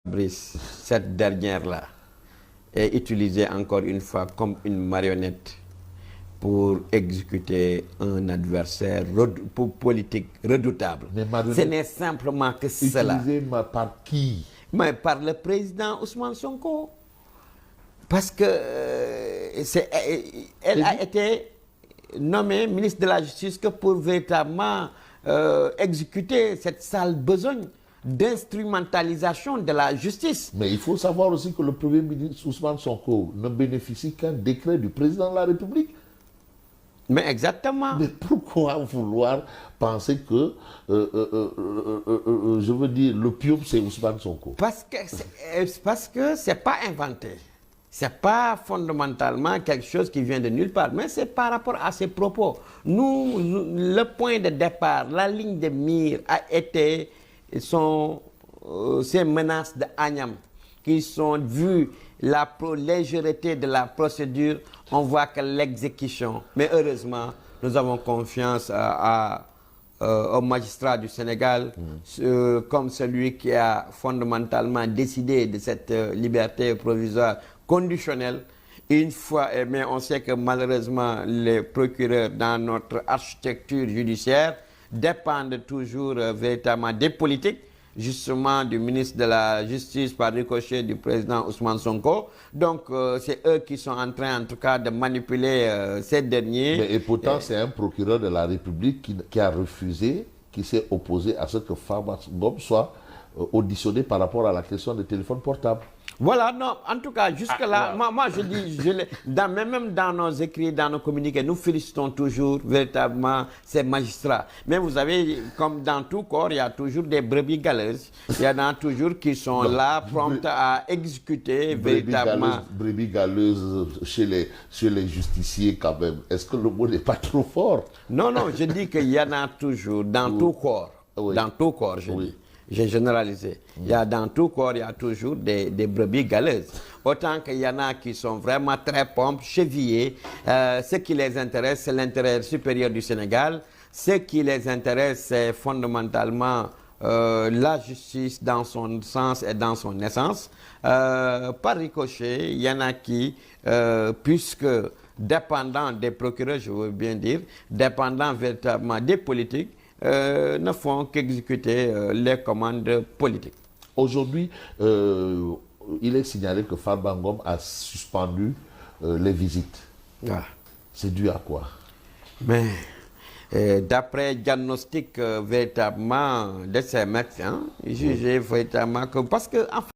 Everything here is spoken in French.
Brice, cette dernière-là est utilisée encore une fois comme une marionnette pour exécuter un adversaire politique redoutable. Ce n'est simplement que cela. Utilisée par qui? Mais par le président Ousmane Sonko. Parce que elle a été nommée ministre de la Justice que pour véritablement exécuter cette sale besogne d'instrumentalisation de la justice. Mais il faut savoir aussi que le Premier ministre Ousmane Sonko ne bénéficie qu'un décret du président de la République. Mais exactement. Mais pourquoi vouloir penser que, je veux dire, le pion c'est Ousmane Sonko? Parce que c'est pas inventé. C'est pas fondamentalement quelque chose qui vient de nulle part, mais c'est par rapport à ses propos. Nous, le point de départ, la ligne de mire a été ces menaces de Agnam qui sont vues la légèreté de la procédure, on voit que l'exécution. Mais heureusement, nous avons confiance au magistrat du Sénégal, comme celui qui a fondamentalement décidé de cette liberté provisoire conditionnelle. Une fois, mais on sait que malheureusement, les procureurs dans notre architecture judiciaire dépendent toujours véritablement des politiques, justement du ministre de la Justice par ricochet du président Ousmane Sonko. Donc c'est eux qui sont en train en tout cas de manipuler ces derniers. Mais, et pourtant c'est un procureur de la République qui a refusé, qui s'est opposé à ce que Farba Ngom soit auditionné par rapport à la question des téléphones portables. Voilà, non, en tout cas, jusque-là, moi je dis, même dans nos écrits, dans nos communiqués, nous félicitons toujours véritablement ces magistrats. Mais vous savez, comme dans tout corps, il y a toujours des brebis galeuses. Il y en a toujours qui sont là, promptes à exécuter véritablement. Brebis galeuses chez les justiciers quand même. Est-ce que le mot n'est pas trop fort? Non, non, je dis qu'il y en a toujours, dans tout corps. Oui. Dans tout corps, je dis. J'ai généralisé. Il y a dans tout corps, il y a toujours des brebis galeuses. Autant qu'il y en a qui sont vraiment très pompes, chevillés. Ce qui les intéresse, c'est l'intérêt supérieur du Sénégal. Ce qui les intéresse, c'est fondamentalement la justice dans son sens et dans son essence. Par ricochet, il y en a qui, puisque dépendant des procureurs, je veux bien dire, dépendant véritablement des politiques, ne font qu'exécuter les commandes politiques. Aujourd'hui, il est signalé que Farba Ngom a suspendu les visites. Ah. C'est dû à quoi? Mais d'après diagnostic véritablement de ces médecins, jugé véritablement que... Parce que, en fait,